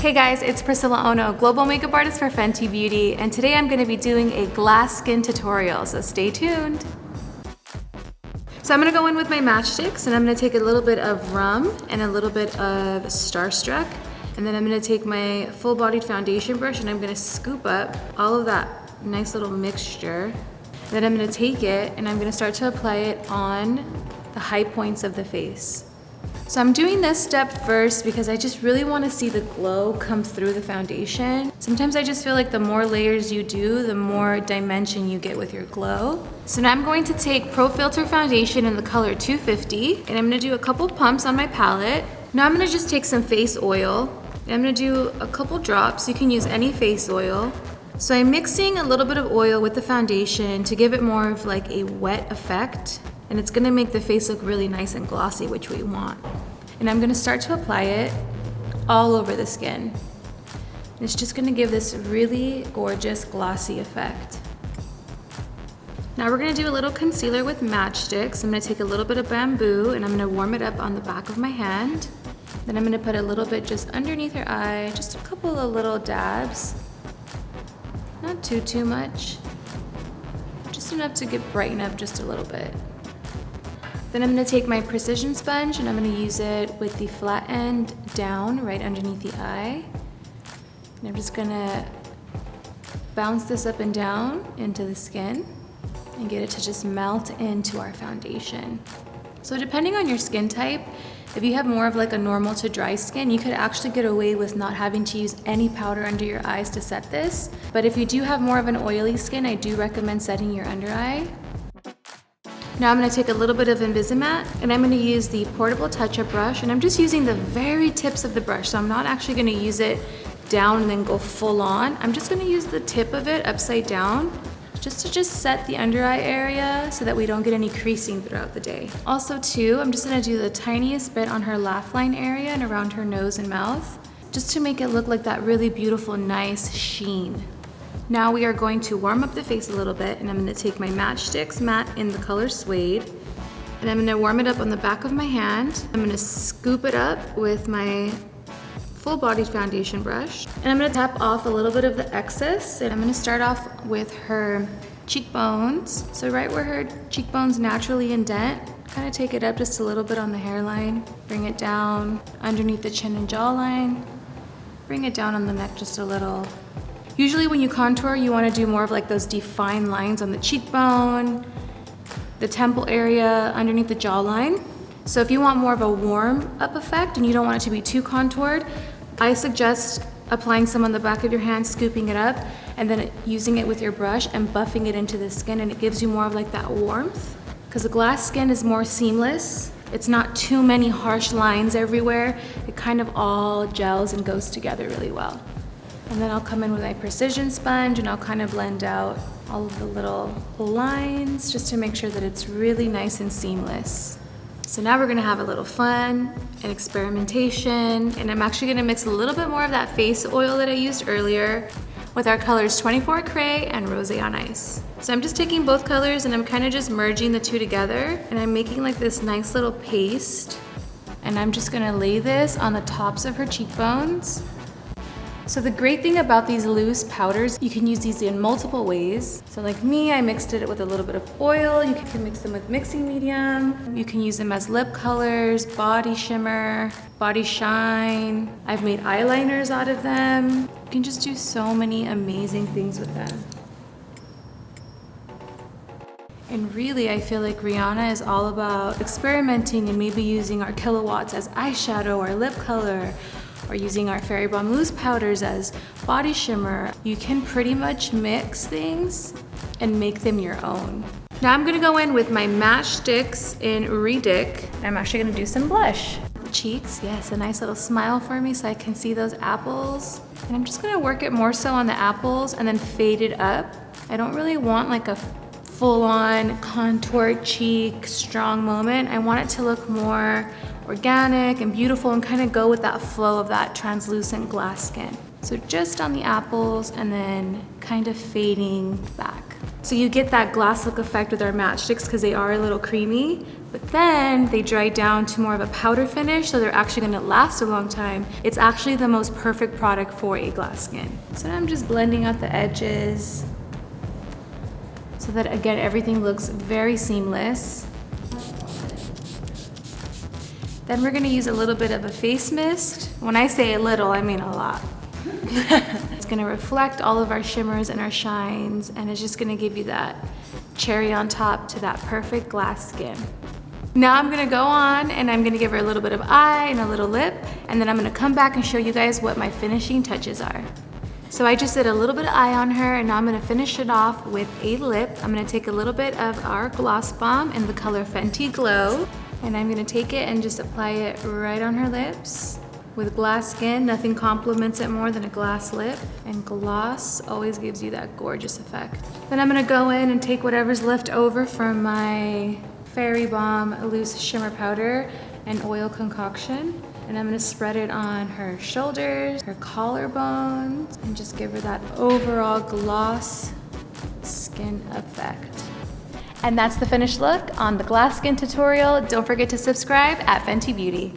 Hey guys, it's Priscilla Ono, global makeup artist for Fenty Beauty, and today I'm going to be doing a glass skin tutorial, so stay tuned. So I'm going to go in with my matchsticks, and I'm going to take a little bit of rum and a little bit of Starstruck, and then I'm going to take my full-bodied foundation brush and I'm going to scoop up all of that nice little mixture. Then I'm going to take it and I'm going to start to apply it on the high points of the face. So I'm doing this step first because I just really want to see the glow come through the foundation. Sometimes I just feel like the more layers you do, the more dimension you get with your glow. So now I'm going to take Pro Filter foundation in the color 250, and I'm going to do a couple pumps on my palette. Now I'm going to just take some face oil, and I'm going to do a couple drops. You can use any face oil. So I'm mixing a little bit of oil with the foundation to give it more of like a wet effect. And it's gonna make the face look really nice and glossy, which we want. And I'm gonna start to apply it all over the skin. And it's just gonna give this really gorgeous glossy effect. Now we're gonna do a little concealer with matchsticks. I'm gonna take a little bit of bamboo and I'm gonna warm it up on the back of my hand. Then I'm gonna put a little bit just underneath her eye, just a couple of little dabs. Not too much. Just enough to brighten up just a little bit. Then I'm going to take my precision sponge and I'm going to use it with the flat end down right underneath the eye. And I'm just going to bounce this up and down into the skin and get it to just melt into our foundation. So depending on your skin type, if you have more of like a normal to dry skin, you could actually get away with not having to use any powder under your eyes to set this. But if you do have more of an oily skin, I do recommend setting your under eye. Now I'm going to take a little bit of Invisimatte and I'm going to use the portable touch-up brush, and I'm just using the very tips of the brush, so I'm not actually going to use it down and then go full on. I'm just going to use the tip of it upside down just to set the under eye area so that we don't get any creasing throughout the day. Also too, I'm just going to do the tiniest bit on her laugh line area and around her nose and mouth just to make it look like that really beautiful, nice sheen. Now we are going to warm up the face a little bit, and I'm going to take my matchsticks matte in the color Suede, and I'm going to warm it up on the back of my hand. I'm going to scoop it up with my full body foundation brush, and I'm going to tap off a little bit of the excess, and I'm going to start off with her cheekbones. So right where her cheekbones naturally indent, kind of take it up just a little bit on the hairline, bring it down underneath the chin and jawline, bring it down on the neck just a little. Usually when you contour, you want to do more of like those defined lines on the cheekbone, the temple area, underneath the jawline. So if you want more of a warm up effect and you don't want it to be too contoured, I suggest applying some on the back of your hand, scooping it up, and then using it with your brush and buffing it into the skin, and it gives you more of like that warmth. Because the glass skin is more seamless. It's not too many harsh lines everywhere. It kind of all gels and goes together really well. And then I'll come in with my precision sponge and I'll kind of blend out all of the little lines just to make sure that it's really nice and seamless. So now we're gonna have a little fun and experimentation, and I'm actually gonna mix a little bit more of that face oil that I used earlier with our colors 24 Cray and Rosé on Ice. So I'm just taking both colors and I'm kind of just merging the two together, and I'm making like this nice little paste, and I'm just gonna lay this on the tops of her cheekbones. So the great thing about these loose powders, you can use these in multiple ways. So like me, I mixed it with a little bit of oil. You can mix them with mixing medium. You can use them as lip colors, body shimmer, body shine. I've made eyeliners out of them. You can just do so many amazing things with them. And really, I feel like Rihanna is all about experimenting and maybe using our kilowatts as eyeshadow or lip color, or using our Fairy Bomb loose powders as body shimmer. You can pretty much mix things and make them your own. Now I'm gonna go in with my matchsticks in Redick. I'm actually gonna do some blush. The cheeks, yes, a nice little smile for me so I can see those apples. And I'm just gonna work it more so on the apples and then fade it up. I don't really want like a full-on contoured cheek, strong moment. I want it to look more organic and beautiful and kind of go with that flow of that translucent glass skin. So just on the apples and then kind of fading back. So you get that glass look effect with our matchsticks because they are a little creamy, but then they dry down to more of a powder finish, so they're actually gonna last a long time. It's actually the most perfect product for a glass skin. So now I'm just blending out the edges so that, again, everything looks very seamless. Then we're gonna use a little bit of a face mist. When I say a little, I mean a lot. It's gonna reflect all of our shimmers and our shines, and it's just gonna give you that cherry on top to that perfect glass skin. Now I'm gonna go on and I'm gonna give her a little bit of eye and a little lip, and then I'm gonna come back and show you guys what my finishing touches are. So I just did a little bit of eye on her, and now I'm gonna finish it off with a lip. I'm gonna take a little bit of our gloss bomb in the color Fenty Glow, and I'm gonna take it and just apply it right on her lips. With glass skin, nothing complements it more than a glass lip, and gloss always gives you that gorgeous effect. Then I'm gonna go in and take whatever's left over from my Fairy Balm loose shimmer powder and oil concoction, and I'm gonna spread it on her shoulders, her collarbones, and just give her that overall gloss skin effect. And that's the finished look on the glass skin tutorial. Don't forget to subscribe at Fenty Beauty.